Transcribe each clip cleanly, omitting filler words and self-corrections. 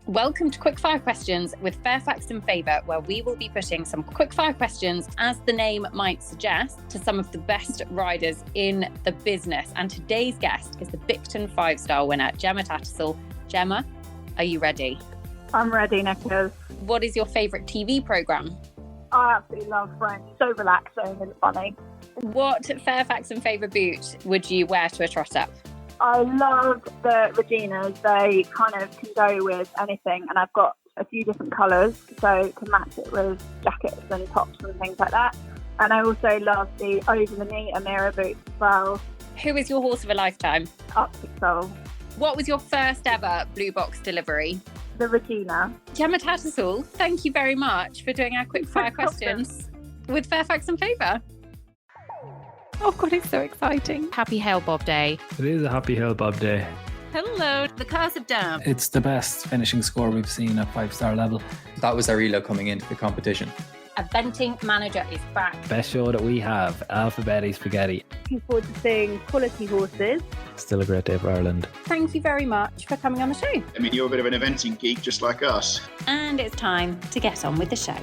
Welcome to Quickfire Questions with Fairfax and Favour, where we will be putting some quickfire questions, as the name might suggest, to some of the best riders in the business. And today's guest is the Bicton 5-star winner, Gemma Tattersall. Gemma, are you ready? I'm ready, Nicholas. What is your favourite TV programme? I absolutely love Friends. So relaxing and funny. What Fairfax and Favour boot would you wear to a trot up? I love the Reginas. They kind of can go with anything, and I've got a few different colours, so to match it with jackets and tops and things like that. And I also love the over-the-knee Amira boots as well. Who is your horse of a lifetime? Arctic Soul. What was your first ever blue box delivery? The Regina. Gemma Tattersall, thank you very much for doing our quickfire questions with Fairfax and Favour. Oh God, it's so exciting. Happy Hail Bob Day. It is a happy Hail Bob Day. Hello, the Curse of Dam. It's the best finishing score we've seen at 5-star level. That was our elo coming into the competition. Eventing Manager is back. Best show that we have, Alphabetti Spaghetti. Looking forward to seeing quality horses. Still a great day for Ireland. Thank you very much for coming on the show. I mean, you're a bit of an eventing geek just like us. And it's time to get on with the show.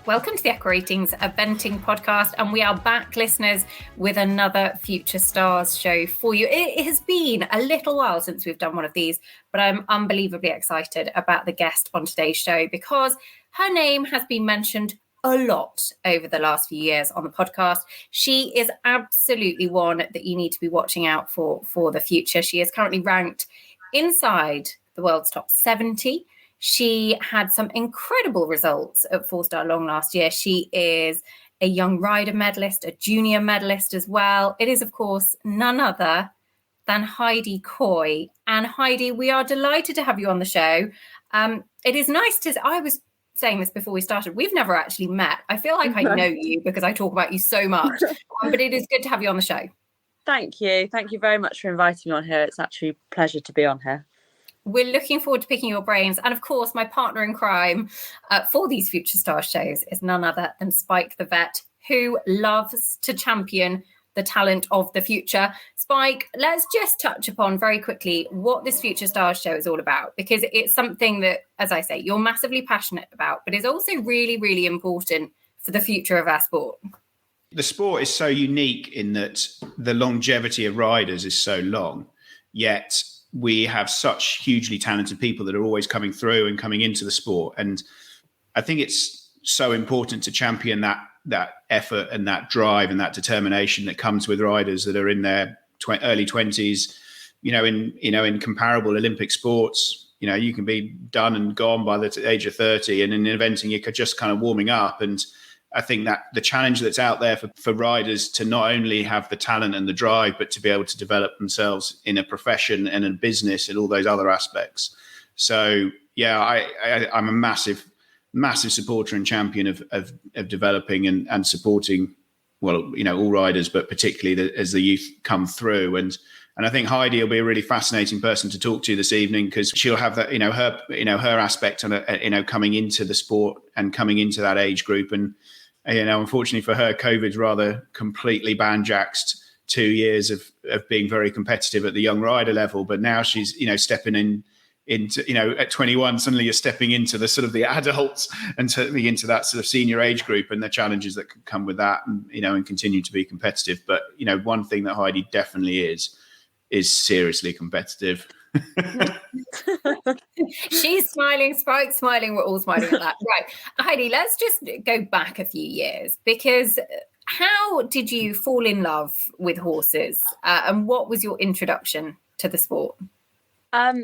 Welcome to the Echo Ratings Eventing podcast, and we are back, listeners, with another Future Stars show for you. It has been a little while since we've done one of these, but I'm unbelievably excited about the guest on today's show because her name has been mentioned a lot over the last few years on the podcast. She is absolutely one that you need to be watching out for the future. She is currently ranked inside the world's top 70. She had some incredible results at 4-star long last year. She is a young rider medalist, a junior medalist as well. It is, of course, none other than Heidi Coy. And Heidi, we are delighted to have you on the show. It is nice to... I was saying this before we started. We've never actually met. I feel like I know you because I talk about you so much. But it is good to have you on the show. Thank you. Thank you very much for inviting me on here. It's actually a pleasure to be on here. We're looking forward to picking your brains. And of course, my partner in crime for these Future Star shows is none other than Spike the vet, who loves to champion the talent of the future. Spike, let's just touch upon very quickly what this Future Stars show is all about, because it's something that, as I say, you're massively passionate about, but is also really, really important for the future of our sport. The sport is so unique in that the longevity of riders is so long, yet we have such hugely talented people that are always coming through and coming into the sport. And I think it's so important to champion that effort and that drive and that determination that comes with riders that are in their early 20s, in comparable Olympic sports. You can be done and gone by the age of 30, and in eventing, you're just kind of warming up. And I think that the challenge that's out there for riders to not only have the talent and the drive, but to be able to develop themselves in a profession and a business and all those other aspects. So, yeah, I'm a massive supporter and champion of developing and supporting, all riders, but particularly as the youth come through. And I think Heidi will be a really fascinating person to talk to this evening, because she'll have that, her aspect on coming into the sport and coming into that age group. And, unfortunately for her, COVID's rather completely banjaxed 2 years of being very competitive at the young rider level. But now she's, stepping into, at 21, suddenly you're stepping into the sort of the adults and certainly into that sort of senior age group and the challenges that can come with that, and continue to be competitive. But, one thing that Heidi definitely is seriously competitive. She's smiling, Spike's smiling, we're all smiling at that. Right, Heidi, let's just go back a few years, because how did you fall in love with horses, and what was your introduction to the sport?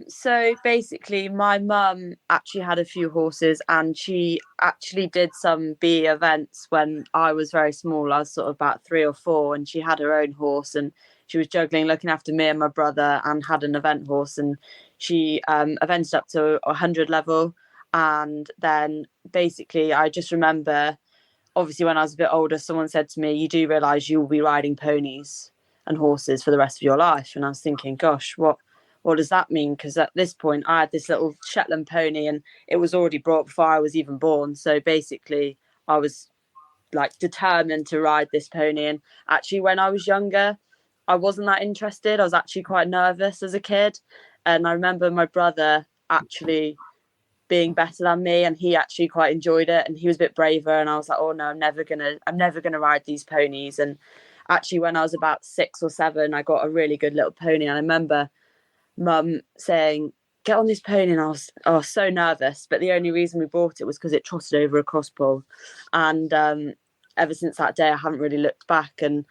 So basically, my mum actually had a few horses, and she actually did some B events when I was very small. I was sort of about 3 or 4, and she had her own horse, and she was juggling, looking after me and my brother, and had an event horse, and she evented up to 100 level. And then basically, I just remember, obviously, when I was a bit older, someone said to me, "You do realise you will be riding ponies and horses for the rest of your life?" And I was thinking, gosh, what does that mean? Because at this point, I had this little Shetland pony, and it was already brought before I was even born. So basically, I was like determined to ride this pony. And actually, when I was younger, I wasn't that interested. I was actually quite nervous as a kid. And I remember my brother actually being better than me, and he actually quite enjoyed it, and he was a bit braver, and I was like, oh no, I'm never gonna ride these ponies. And actually when I was about 6 or 7, I got a really good little pony, and I remember mum saying, get on this pony, and I was so nervous, but the only reason we bought it was because it trotted over a crosspull. And ever since that day I haven't really looked back, and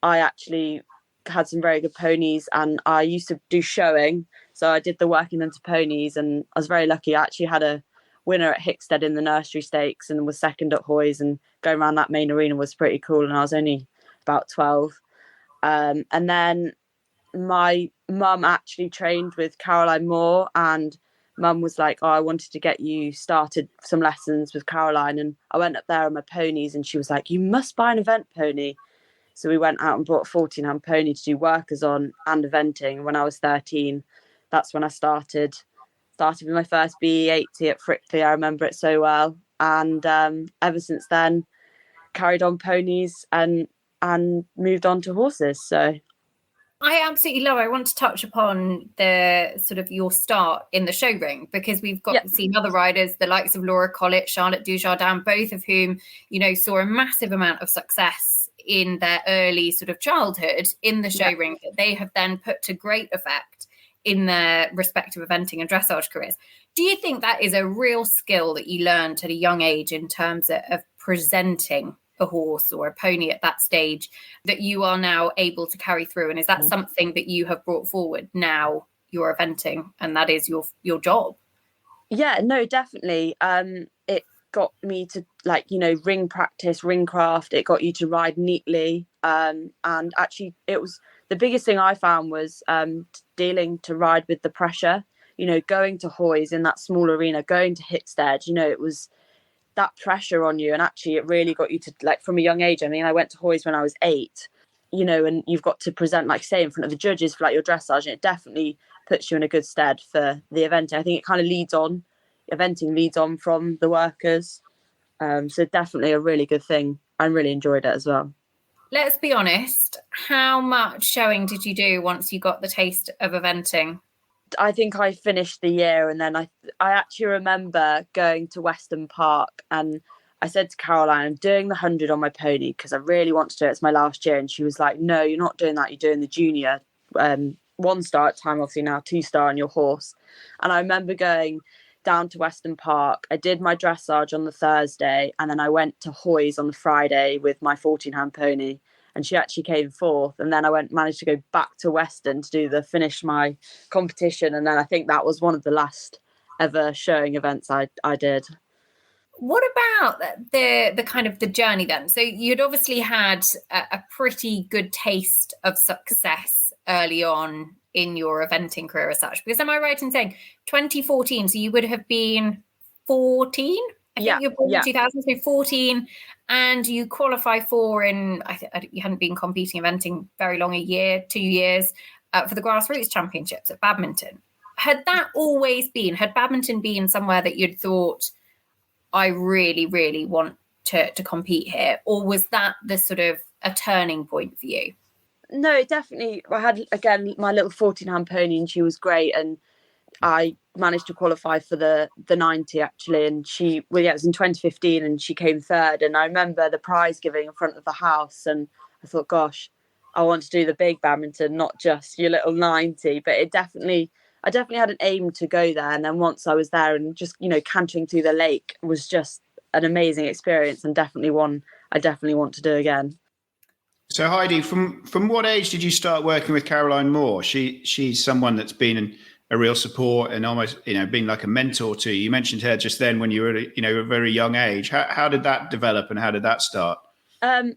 I actually had some very good ponies, and I used to do showing, so I did the working into ponies, and I was very lucky. I actually had a winner at Hickstead in the nursery stakes and was second at Hoy's, and going around that main arena was pretty cool, and I was only about 12. And then my mum actually trained with Caroline Moore, and mum was like, oh, I wanted to get you started some lessons with Caroline. And I went up there on my ponies, and she was like, you must buy an event pony. So we went out and bought a 14-hand pony to do workers on and eventing. When I was 13, that's when I started with my first BE80 at Frickley. I remember it so well. And ever since then, carried on ponies and moved on to horses. So I absolutely love it. I want to touch upon the sort of your start in the show ring, because we've got seen other riders, the likes of Laura Collett, Charlotte Dujardin, both of whom, saw a massive amount of success in their early sort of childhood in the show ring that they have then put to great effect in their respective eventing and dressage careers. Do you think that is a real skill that you learned at a young age in terms of presenting a horse or a pony at that stage that you are now able to carry through? And is that something that you have brought forward now you're eventing and that is your job? Yeah, no, definitely. It got me to ring practice, ring craft. It got you to ride neatly. And actually it was the biggest thing I found was dealing to ride with the pressure, going to Hoy's in that small arena, going to Hickstead, it was that pressure on you. And actually it really got you to, from a young age. I mean, I went to Hoy's when I was 8, and you've got to present, in front of the judges for your dressage, and it definitely puts you in a good stead for the eventing. I think it kind of eventing leads on from the workers. So definitely a really good thing. I really enjoyed it as well. Let's be honest, how much showing did you do once you got the taste of eventing? I think I finished the year, and then I actually remember going to Weston Park, and I said to Caroline, I'm doing the 100 on my pony because I really want to do it. It's my last year. And she was like, no, you're not doing that. You're doing the junior 1-star at time, obviously now 2-star on your horse. And I remember going down to Weston Park. I did my dressage on the Thursday, and then I went to Hoy's on the Friday with my 14-hand pony, and she actually came 4th. And then I managed to go back to Weston to finish my competition, and then I think that was one of the last ever showing events I did. What about the kind of the journey then? So you'd obviously had a pretty good taste of success early on in your eventing career as such, because am I right in saying 2014, so you would have been 14? I think you're born in 2000, so 14, and you qualify for you hadn't been competing eventing very long, 2 years, for the Grassroots Championships at badminton. Had badminton been somewhere that you'd thought, I really, really want to compete here? Or was that the sort of a turning point for you? No, definitely. I had, again, my little 14-hand pony, and she was great. And I managed to qualify for the 90, actually. And it was in 2015, and she came 3rd. And I remember the prize giving in front of the house. And I thought, gosh, I want to do the big badminton, not just your little 90. But I definitely had an aim to go there. And then once I was there and just, cantering through the lake was just an amazing experience, and definitely one I definitely want to do again. So Heidi, from what age did you start working with Caroline Moore? She's someone that's been a real support and almost, been like a mentor to you. You mentioned her just then when you were, a very young age. How did that develop and how did that start?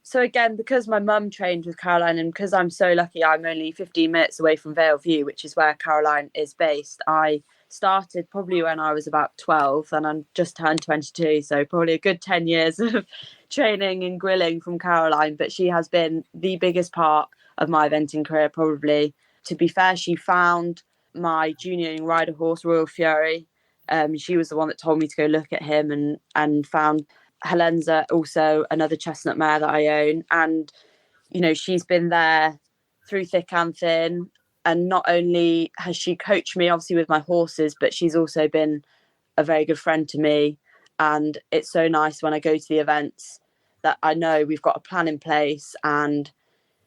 So again, because my mum trained with Caroline, and because I'm so lucky I'm only 15 minutes away from Vale View, which is where Caroline is based, I started probably when I was about 12, and I'm just turned 22, so probably a good 10 years of training and grilling from Caroline. But she has been the biggest part of my eventing career, probably. To be fair, she found my junior rider horse, Royal Fury. She was the one that told me to go look at him, and found Helenza, also another chestnut mare that I own. And she's been there through thick and thin. And not only has she coached me, obviously, with my horses, but she's also been a very good friend to me. And it's so nice when I go to the events that I know we've got a plan in place and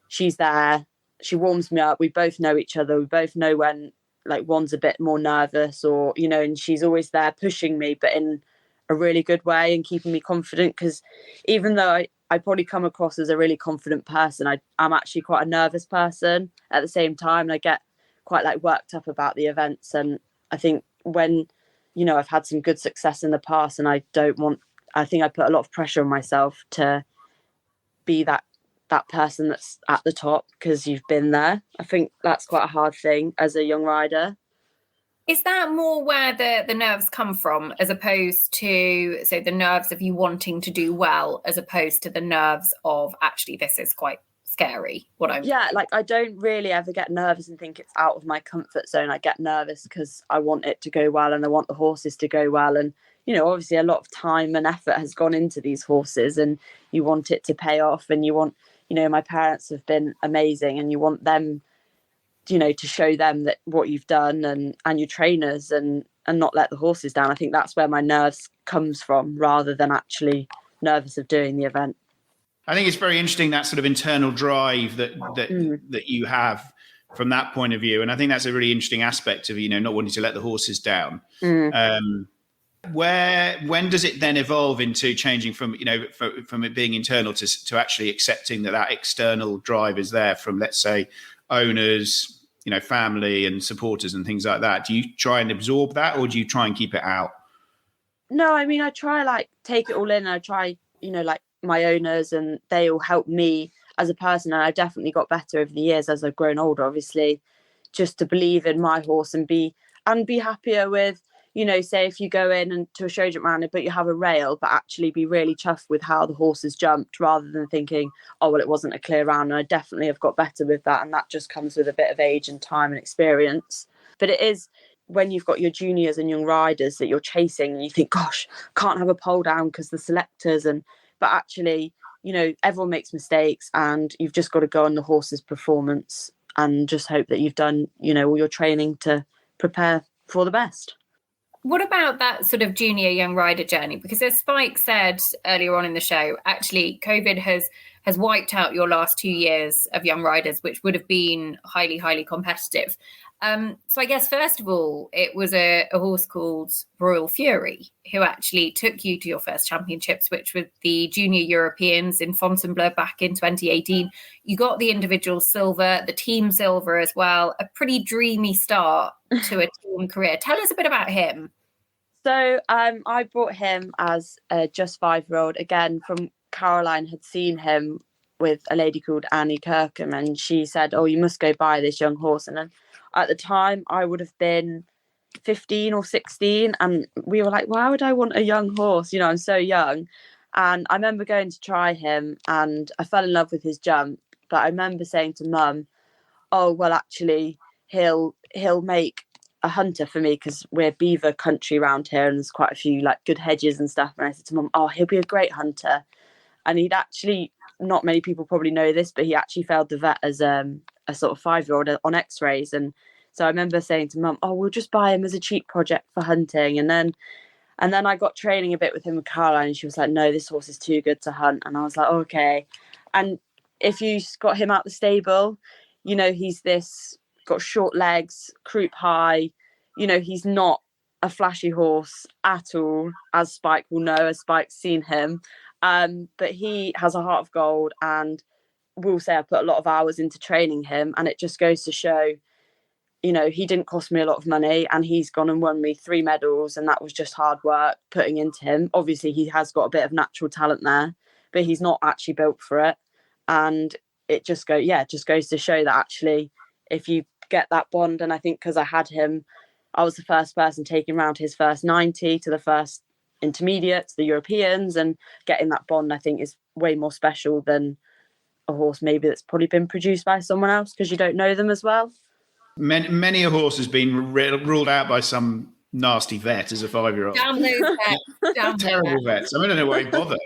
she's there. She warms me up. We both know each other. We both know when like one's a bit more nervous or, you know, and she's always there pushing me, but in a really good way and keeping me confident. Because even though I probably come across as a really confident person, I'm actually quite a nervous person at the same time. And I get quite like worked up about the events. And I think when, you know, I've had some good success in the past and I think I put a lot of pressure on myself to be that person that's at the top because you've been there. I think that's quite a hard thing as a young rider. Is that more where the nerves come from, as opposed to, so the nerves of you wanting to do well, as opposed to the nerves of actually this is quite scary? Yeah, like I don't really ever get nervous and think it's out of my comfort zone. I get nervous because I want it to go well and I want the horses to go well. And, you know, obviously a lot of time and effort has gone into these horses and you want it to pay off and you want, you know, my parents have been amazing and you want them, you know, to show them that what you've done and your trainers and not let the horses down. I think that's where my nerves comes from rather than actually nervous of doing the event. I think it's very interesting, that sort of internal drive that you have from that point of view. And I think that's a really interesting aspect of, you know, not wanting to let the horses down. When does it then evolve into changing from, you know, from it being internal to actually accepting that external drive is there from, let's say, owners, you know, family and supporters and things like that? Do you try and absorb that or do you try and keep it out? No, I mean, I try like take it all in. I try, you know, like my owners and they all help me as a person. And I definitely got better over the years as I've grown older, obviously, just to believe in my horse and be happier with, you know, say if you go in and to a show jump round but you have a rail, but actually be really chuffed with how the horse has jumped rather than thinking, oh, well, it wasn't a clear round. And I definitely have got better with that. And that just comes with a bit of age and time and experience. But it is when you've got your juniors and young riders that you're chasing and you think, gosh, can't have a pole down because the selectors but actually, you know, everyone makes mistakes and you've just got to go on the horse's performance and just hope that you've done, you know, all your training to prepare for the best. What about that sort of junior young rider journey? Because as Spike said earlier on in the show, actually COVID has wiped out your last 2 years of young riders, which would have been highly, highly competitive. So I guess, first of all, it was a horse called Royal Fury who actually took you to your first championships, which were the Junior Europeans in Fontainebleau back in 2018. You got the individual silver, the team silver as well, a pretty dreamy start to a team career. Tell us a bit about him. So I brought him as a just 5-year-old, again, from Caroline had seen him with a lady called Annie Kirkham and she said, oh, you must go buy this young horse. And then at the time I would have been 15 or 16 and we were like, why would I want a young horse? You know, I'm so young. And I remember going to try him and I fell in love with his jump. But I remember saying to Mum, oh, well, actually, he'll make a hunter for me because we're beaver country around here and there's quite a few like good hedges and stuff. And I said to Mum, oh, he'll be a great hunter. And he'd actually, not many people probably know this, but he actually failed the vet as a sort of 5-year-old on x-rays. And so I remember saying to Mum, oh, we'll just buy him as a cheap project for hunting. And then I got training a bit with him with Caroline and she was like, no, this horse is too good to hunt. And I was like, okay. And if you got him out the stable, you know, he's got short legs, croup high, you know, he's not a flashy horse at all, as Spike will know, as Spike's seen him. But he has a heart of gold and will say I put a lot of hours into training him. And it just goes to show, you know, he didn't cost me a lot of money and he's gone and won me 3 medals. And that was just hard work putting into him. Obviously, he has got a bit of natural talent there, but he's not actually built for it. And it just goes to show that actually, if you get that bond, and I think because I had him, I was the first person taking around his first 90 to the first intermediate to the Europeans, and getting that bond I think is way more special than a horse maybe that's probably been produced by someone else because you don't know them as well. Many a horse has been ruled out by some nasty vet as a 5-year-old. Damn those vets. Terrible vets. I don't know why he bothered.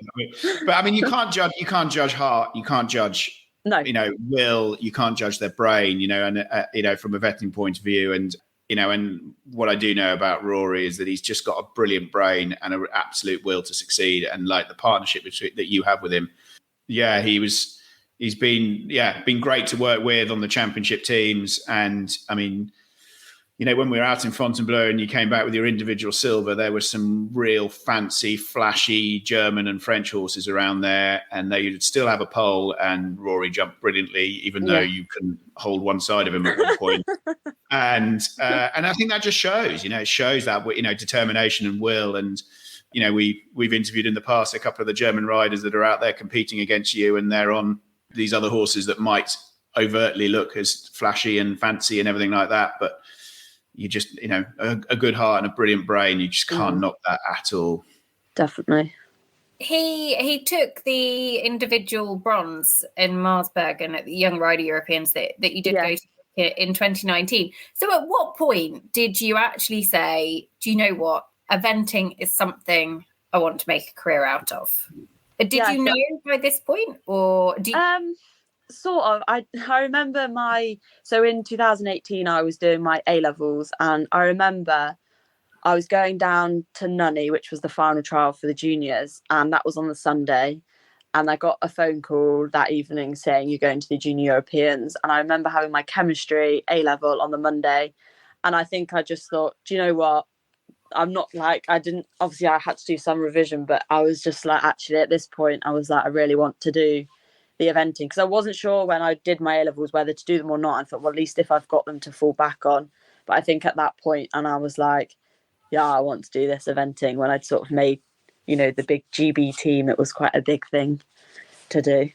But I mean, you can't judge heart. You can't judge No. Will, you can't judge their brain, and from a vetting point of view. And and what I do know about Rory is that he's just got a brilliant brain and an absolute will to succeed. And like the partnership that you have with him, he's been great to work with on the championship teams. And I mean, when we were out in Fontainebleau and you came back with your individual silver, there were some real fancy, flashy German and French horses around there, and they'd still have a pole, and Rory jumped brilliantly, even though you couldn't hold one side of him at one point. And I think that just shows, it shows that, determination and will. And, we've interviewed in the past a couple of the German riders that are out there competing against you, and they're on these other horses that might overtly look as flashy and fancy and everything like that. But you just, a good heart and a brilliant brain, you just can't knock that at all. Definitely. He took the individual bronze in Marsberg and at the Young Rider Europeans that you did go to in 2019. So at what point did you actually say, do you know what, eventing is something I want to make a career out of? Did you know by this point, or do you... Sort of. I remember so in 2018 I was doing my A-levels, and I remember I was going down to Nunny, which was the final trial for the juniors, and that was on the Sunday, and I got a phone call that evening saying you're going to the Junior Europeans. And I remember having my chemistry A-level on the Monday, and I think I just thought, do you know what, I'm not like, I had to do some revision, but I was just like, actually at this point I was like, I really want to do the eventing, because I wasn't sure when I did my A-levels whether to do them or not. I thought, well, at least if I've got them to fall back on. But I think at that point, and I was like, yeah, I want to do this eventing. When I'd sort of made, the big GB team, it was quite a big thing to do.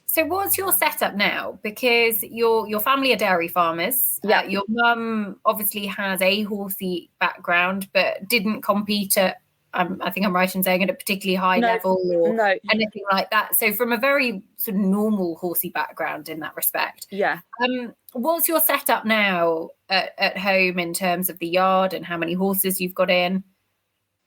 So what's your setup now? Because your family are dairy farmers. Yeah. Your mum obviously has a horsey background, but didn't compete at, I think I'm right in saying, at a particularly high level or anything like that. So from a very sort of normal horsey background in that respect. Yeah. What's your setup now at home in terms of the yard and how many horses you've got in?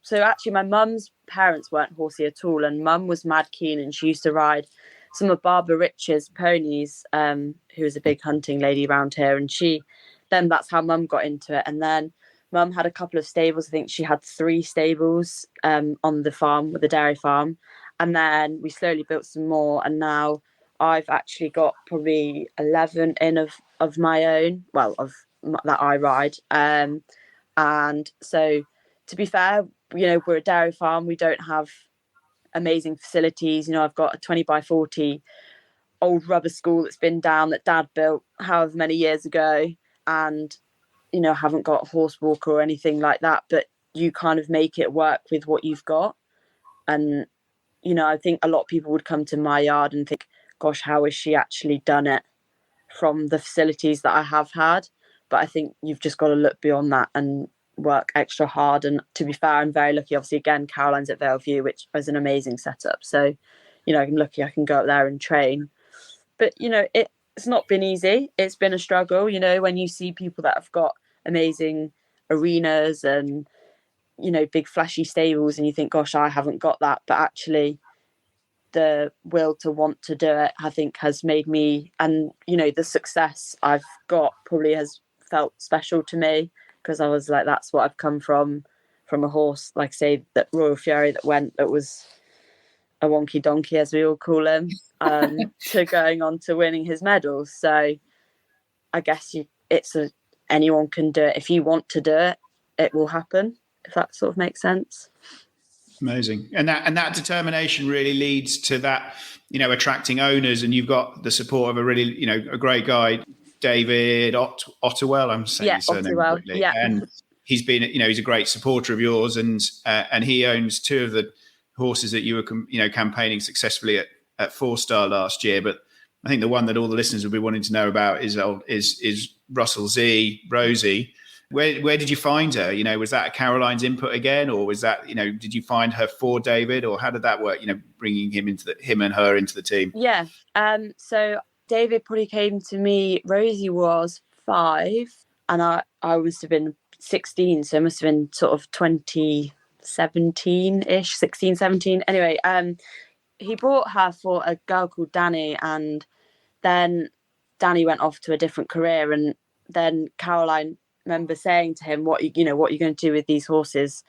So actually my mum's parents weren't horsey at all, and mum was mad keen, and she used to ride some of Barbara Rich's ponies, who was a big hunting lady around here. And then that's how mum got into it. And then Mum had a couple of stables. I think she had 3 stables on the farm, with the dairy farm. And then we slowly built some more. And now I've actually got probably 11 in of my own, that I ride. And so, to be fair, we're a dairy farm. We don't have amazing facilities. I've got a 20 by 40 old rubber school that's been down that Dad built however many years ago. And haven't got a horse walker or anything like that, but you kind of make it work with what you've got. And, I think a lot of people would come to my yard and think, gosh, how has she actually done it from the facilities that I have had? But I think you've just got to look beyond that and work extra hard. And to be fair, I'm very lucky. Obviously, again, Caroline's at Valeview, which is an amazing setup. So, I'm lucky I can go up there and train. But, it's not been easy. It's been a struggle, when you see people that have got amazing arenas and big flashy stables, and you think, gosh, I haven't got that. But actually the will to want to do it, I think, has made me, and the success I've got probably has felt special to me, because I was like, that's what I've come from a horse, like say that Royal Fury that was a wonky donkey, as we all call him, to going on to winning his medals. So I guess anyone can do it. If you want to do it, it will happen, if that sort of makes sense. Amazing. And that determination really leads to that, attracting owners, and you've got the support of a really, a great guy, David Ottewell, I'm saying his surname quickly. Yeah. And he's been, he's a great supporter of yours, and he owns 2 of the horses that you were, campaigning successfully at 4-star last year. But I think the one that all the listeners will be wanting to know about is Russell Z, Rosie. Where did you find her? Was that Caroline's input again, or was that, did you find her for David, or how did that work? Bringing him and her into the team. Yeah. So David probably came to me. Rosie was 5, and I must have been 16, so it must have been sort of 2017-ish, 16, 17. Anyway, he bought her for a girl called Danny, and then Danny went off to a different career, and then Caroline remember saying to him, what are you going to do with these horses?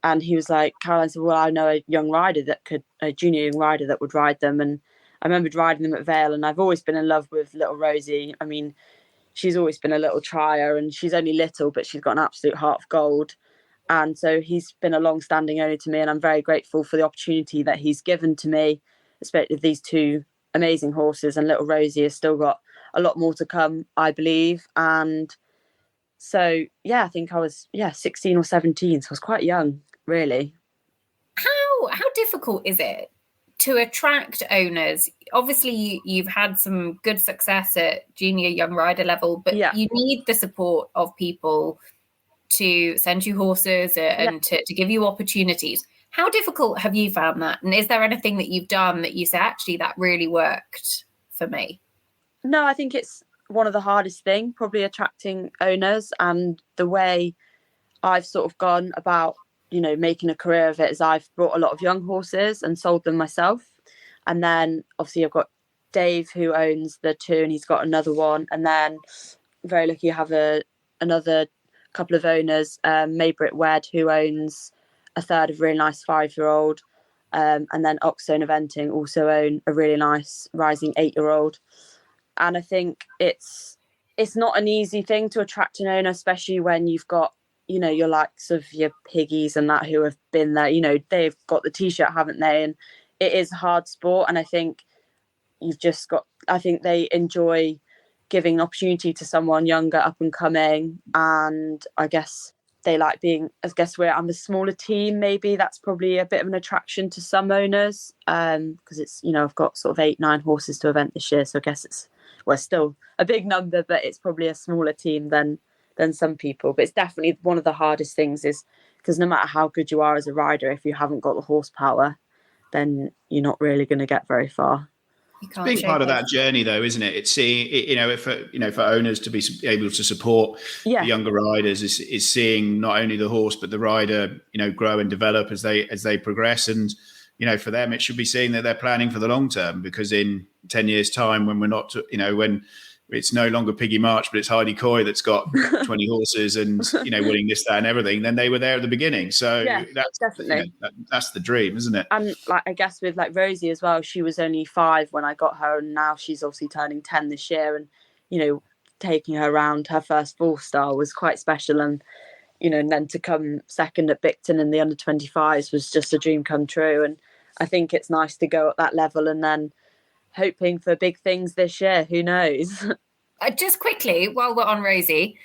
And he was like, Caroline said, well, I know a junior young rider that would ride them. And I remembered riding them at Vale, and I've always been in love with little Rosie. I mean, she's always been a little trier, and she's only little, but she's got an absolute heart of gold. And so he's been a long-standing owner to me, and I'm very grateful for the opportunity that he's given to me, especially with these two amazing horses. And little Rosie has still got a lot more to come, I believe. And so, yeah, I think I was 16 or 17, so I was quite young, really. How difficult is it to attract owners? Obviously, you've had some good success at junior young rider level, but you need the support of people to send you horses and to give you opportunities. How difficult have you found that? And is there anything that you've done that you say, actually, that really worked for me? No, I think it's one of the hardest things, probably attracting owners. And the way I've sort of gone about, making a career of it is I've brought a lot of young horses and sold them myself. And then obviously I've got Dave, who owns the two, and he's got another one. And then very lucky I have another couple of owners, Maybrit Wed, who owns a third of a really nice 5-year-old. And then Oxone Eventing also own a really nice rising 8-year-old. And I think it's not an easy thing to attract an owner, especially when you've got, your likes of your Piggies and that who have been there, they've got the T-shirt, haven't they? And it is a hard sport. And I think I think they enjoy giving an opportunity to someone younger, up and coming. And I guess they like where I'm a smaller team, maybe that's probably a bit of an attraction to some owners. Because it's, I've got sort of 8-9 horses to event this year. So I guess it's still a big number, but it's probably a smaller team than some people. But it's definitely one of the hardest things, is because no matter how good you are as a rider, if you haven't got the horsepower, then you're not really going to get very far. It's being part of that journey, though, isn't it? It's seeing, for owners to be able to support the younger riders is seeing not only the horse but the rider, grow and develop as they progress. And for them, it should be seeing that they're planning for the long term, because in 10 years' time, when we're not, when it's no longer Piggy March, but it's Heidi Coy that's got 20 horses and, winning this, that and everything, then they were there at the beginning. So that's definitely, that's the dream, isn't it? And I guess with Rosie as well, she was only 5 when I got her, and now she's obviously turning 10 this year. And, taking her around her first 4-star was quite special. And, and then to come second at Bicton in the under 25s was just a dream come true. And I think it's nice to go at that level, and then hoping for big things this year. Who knows? Just quickly, while we're on Rosie,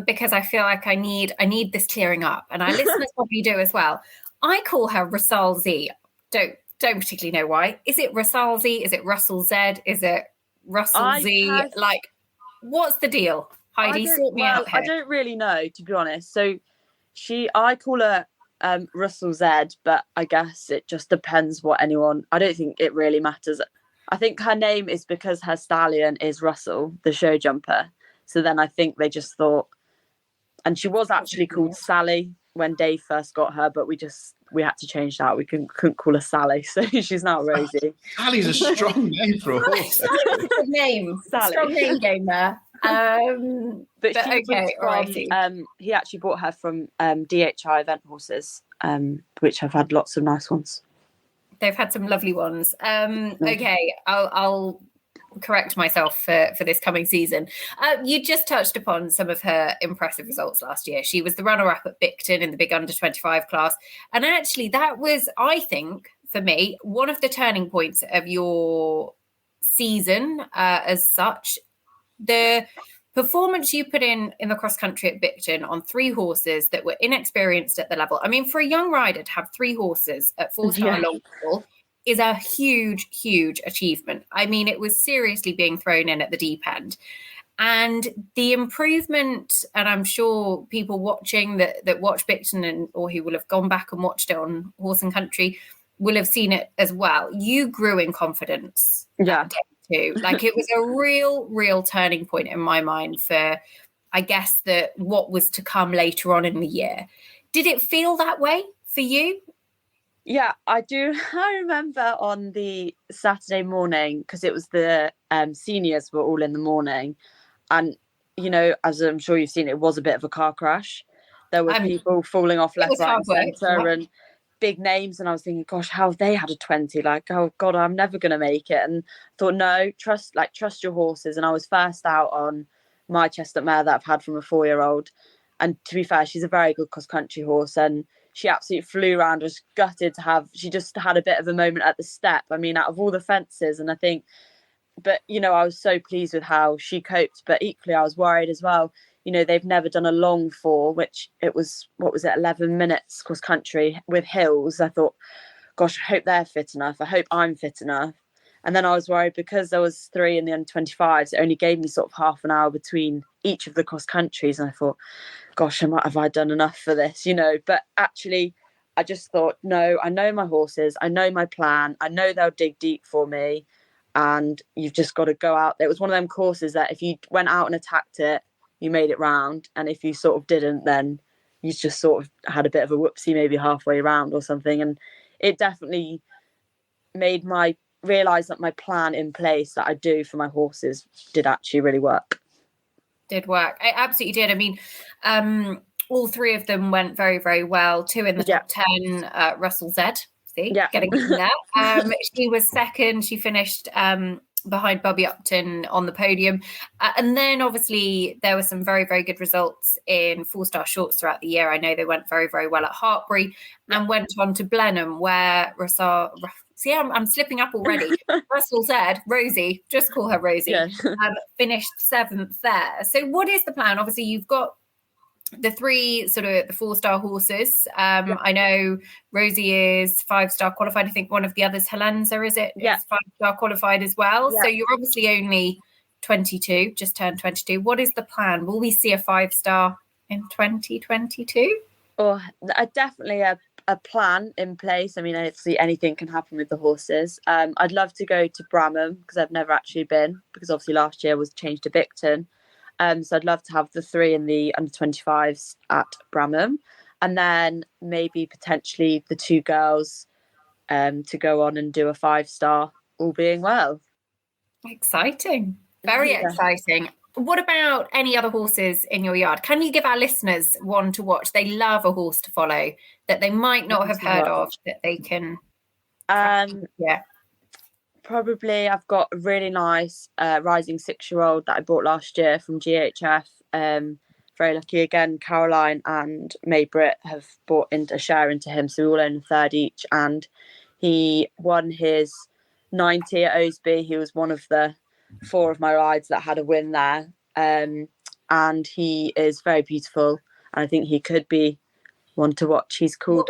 because I feel like I need this clearing up, and our listeners probably do as well. I call her Russell Z. Don't particularly know why. Is it Russell Z? Is it Russell Z? Is it Russell Z? What's the deal? Heidi, sort me out here. I don't really know, to be honest. So I call her Russell Z, but I guess it just depends what anyone. I don't think it really matters. I think her name is because her stallion is Russell, the show jumper. So then I think they just thought, and she was actually called Sally when Dave first got her, but we had to change that. We couldn't call her Sally, so she's now Rosie. Sally's a strong name for a horse. Sally's a good name. Sally. Strong name game there. But she was from, he actually bought her from DHI Event Horses, which have had lots of nice ones. They've had some lovely ones. Okay, I'll correct myself for this coming season. You just touched upon some of her impressive results last year. She was the runner-up at Bicton in the big under 25 class. And actually that was, I think, for me, one of the turning points of your season as such. The performance you put in the cross country at Bicton on 3 horses that were inexperienced at the level. I mean, for a young rider to have 3 horses at 4-star long level is a huge, huge achievement. I mean, it was seriously being thrown in at the deep end. And the improvement, and I'm sure people watching that watch Bicton or who will have gone back and watched it on Horse and Country will have seen it as well. You grew in confidence. Yeah. Too. Like it was a real turning point in my mind for, I guess, what was to come later on in the year. Did it feel that way for you? Yeah, I do. I remember on the Saturday morning, because it was the seniors were all in the morning, and as I'm sure you've seen, it was a bit of a car crash. There were people falling off It left, was right, hard and work. centre, Yeah. and big names. And I was thinking, gosh, how have they had a 20? Like, oh God, I'm never going to make it. And I thought, no, trust your horses. And I was first out on my chestnut mare that I've had from a 4-year-old. And to be fair, she's a very good cross country horse, and she absolutely flew around. Was gutted to have. She just had a bit of a moment at the step. I mean, out of all the fences, and I think, but I was so pleased with how she coped. But equally, I was worried as well. They've never done a long 4, which it was, what was it, 11 minutes cross country with hills. I thought, gosh, I hope they're fit enough. I hope I'm fit enough. And then I was worried because there was 3 in the under 25s. It only gave me sort of half an hour between each of the cross countries. And I thought, gosh, have I done enough for this? But actually, I just thought, no, I know my horses. I know my plan. I know they'll dig deep for me. And you've just got to go out. It was one of them courses that if you went out and attacked it, you made it round. And if you sort of didn't, then you just sort of had a bit of a whoopsie maybe halfway around or something. And it definitely made my realise that my plan in place that I do for my horses did actually really work. Did work. It absolutely did. I mean, all 3 of them went very, very well. 2 in the top 10, Russell Z. See, getting in there. She was second. She finished behind Bobby Upton on the podium. And then obviously there were some very, very good results in 4-star shorts throughout the year. I know they went very, very well at Hartbury and went on to Blenheim, where See, I'm slipping up already. Russell said, Rosie, just call her Rosie, finished 7th there. So what is the plan? Obviously, you've got the 3 sort of the 4-star horses. I know Rosie is 5-star qualified. I think one of the others, Helenza, is it? Yeah. Is 5-star qualified as well. Yeah. So you're obviously only 22, just turned 22. What is the plan? Will we see a 5-star in 2022? Or definitely a plan in place. I mean, obviously anything can happen with the horses. I'd love to go to Bramham because I've never actually been, because obviously last year was changed to Bicton. So I'd love to have the 3 in the under 25s at Bramham, and then maybe potentially the 2 girls to go on and do a 5-star, all being well. Exciting. Very exciting. What about any other horses in your yard? Can you give our listeners one to watch? They love a horse to follow that they might not have heard of, that they can. Probably I've got a really nice rising 6-year-old that I bought last year from GHF. Very lucky again. Caroline and May Britt have bought into a share into him, so we all own a third each. And he won his 90 at Osby. He was one of the 4 of my rides that had a win there. And he is very beautiful. And I think he could be one to watch. He's called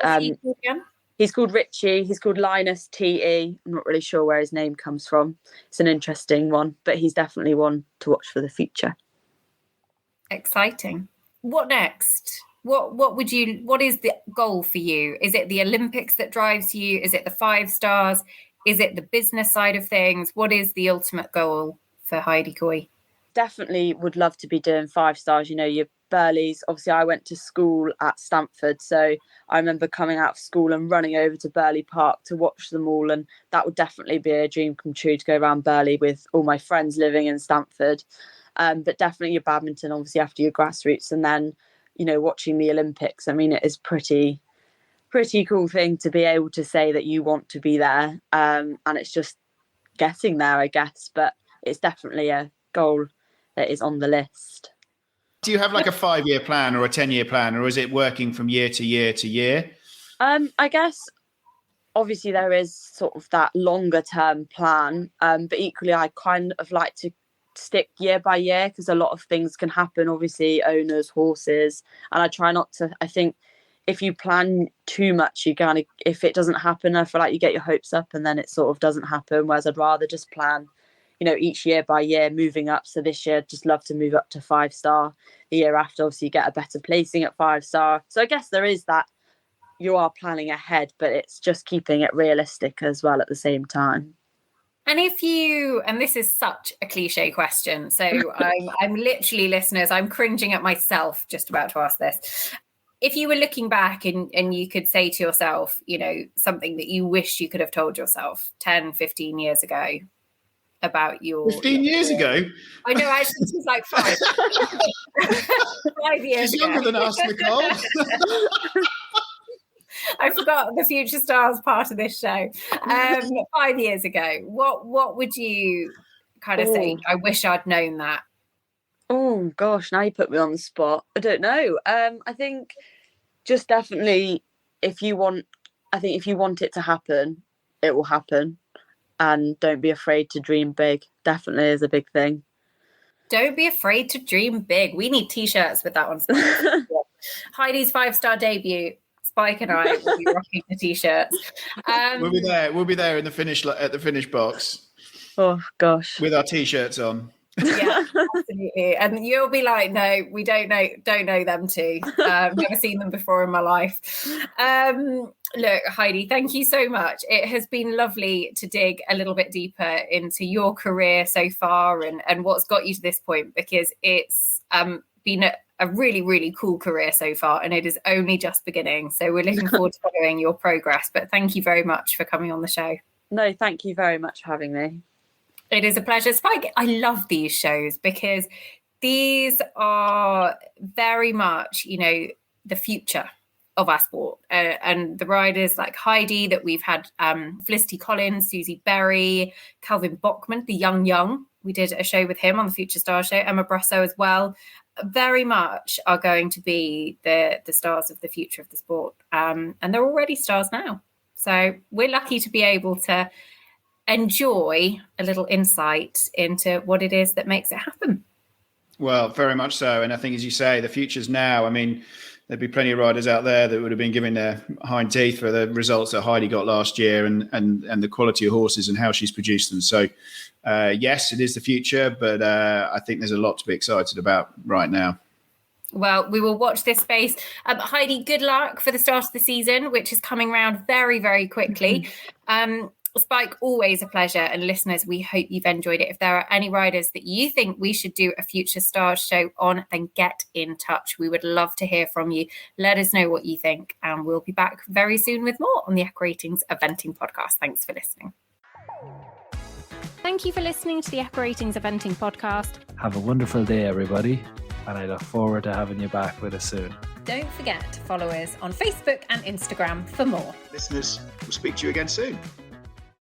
He's called Richie. He's called Linus TE. I'm not really sure where his name comes from. It's an interesting one, but he's definitely one to watch for the future. Exciting. What next? What is the goal for you? Is it the Olympics that drives you? Is it the 5 stars? Is it the business side of things? What is the ultimate goal for Heidi Coy? Definitely would love to be doing 5 stars. Your Burleys. Obviously, I went to school at Stamford, so I remember coming out of school and running over to Burley Park to watch them all, and that would definitely be a dream come true, to go around Burley with all my friends living in Stamford. But definitely your badminton, obviously, after your grassroots, and then watching the Olympics. I mean, it is pretty cool thing to be able to say that you want to be there, and it's just getting there, I guess. But it's definitely a goal that is on the list. Do you have like a 5-year plan or a 10-year plan, or is it working from year to year to year? I guess obviously there is sort of that longer term plan, but equally I kind of like to stick year by year, because a lot of things can happen, obviously owners, horses, and I try not to. I think if you plan too much, you kind of, if it doesn't happen, I feel like you get your hopes up and then it sort of doesn't happen, whereas I'd rather just plan each year by year moving up. So this year just love to move up to 5 star. The year after, obviously you get a better placing at 5 star. So I guess there is that, you are planning ahead, but it's just keeping it realistic as well at the same time. And and this is such a cliche question, so I'm literally, listeners, I'm cringing at myself just about to ask this. if you were looking back and you could say to yourself, you know, something that you wish you could have told yourself 10, 15 years ago about your 15 years ago? I know, actually, this was like 5. 5 years She's ago. younger than us, Nicole. I forgot the Future Stars part of this show. 5 years ago, what would you kind of say? I wish I'd known that. Oh gosh, now you put me on the spot. I don't know. I think just definitely if you want it to happen, it will happen. And don't be afraid to dream big. Definitely is a big thing. Don't be afraid to dream big. We need t-shirts with that on. Heidi's 5-star debut. Spike and I will be rocking the t-shirts. We'll be there. We'll be there in the finish at the finish box. Oh gosh, with our t-shirts on. Yeah, absolutely. And you'll be like, no, we don't know them two. Never seen them before in my life. Look, Heidi, thank you so much. It has been lovely to dig a little bit deeper into your career so far and what's got you to this point, because it's been a really, really cool career so far, and it is only just beginning. So we're looking forward to following your progress. But thank you very much for coming on the show. No, thank you very much for having me. It is a pleasure. Spike, I love these shows because these are very much, you know, the future of our sport. And the riders like Heidi that we've had, Felicity Collins, Susie Berry, Calvin Bockman, the young. We did a show with him on the Future Stars show, Emma Brasso as well. Very much are going to be the stars of the future of the sport. And they're already stars now. So we're lucky to be able to enjoy a little insight into what it is that makes it happen. Well, very much so. And I think, as you say, the future's now. I mean, there'd be plenty of riders out there that would have been giving their hind teeth for the results that Heidi got last year and the quality of horses and how she's produced them. So, yes, it is the future, but I think there's a lot to be excited about right now. Well, we will watch this space. Heidi, good luck for the start of the season, which is coming around very, very quickly. Spike, always a pleasure. And listeners, we hope you've enjoyed it. If there are any riders that you think we should do a Future Stars show on, then get in touch. We would love to hear from you. Let us know what you think. And we'll be back very soon with more on the Echo Ratings Eventing podcast. Thanks for listening. Thank you for listening to the Echo Ratings Eventing podcast. Have a wonderful day, everybody. And I look forward to having you back with us soon. Don't forget to follow us on Facebook and Instagram for more. Listeners, we'll speak to you again soon.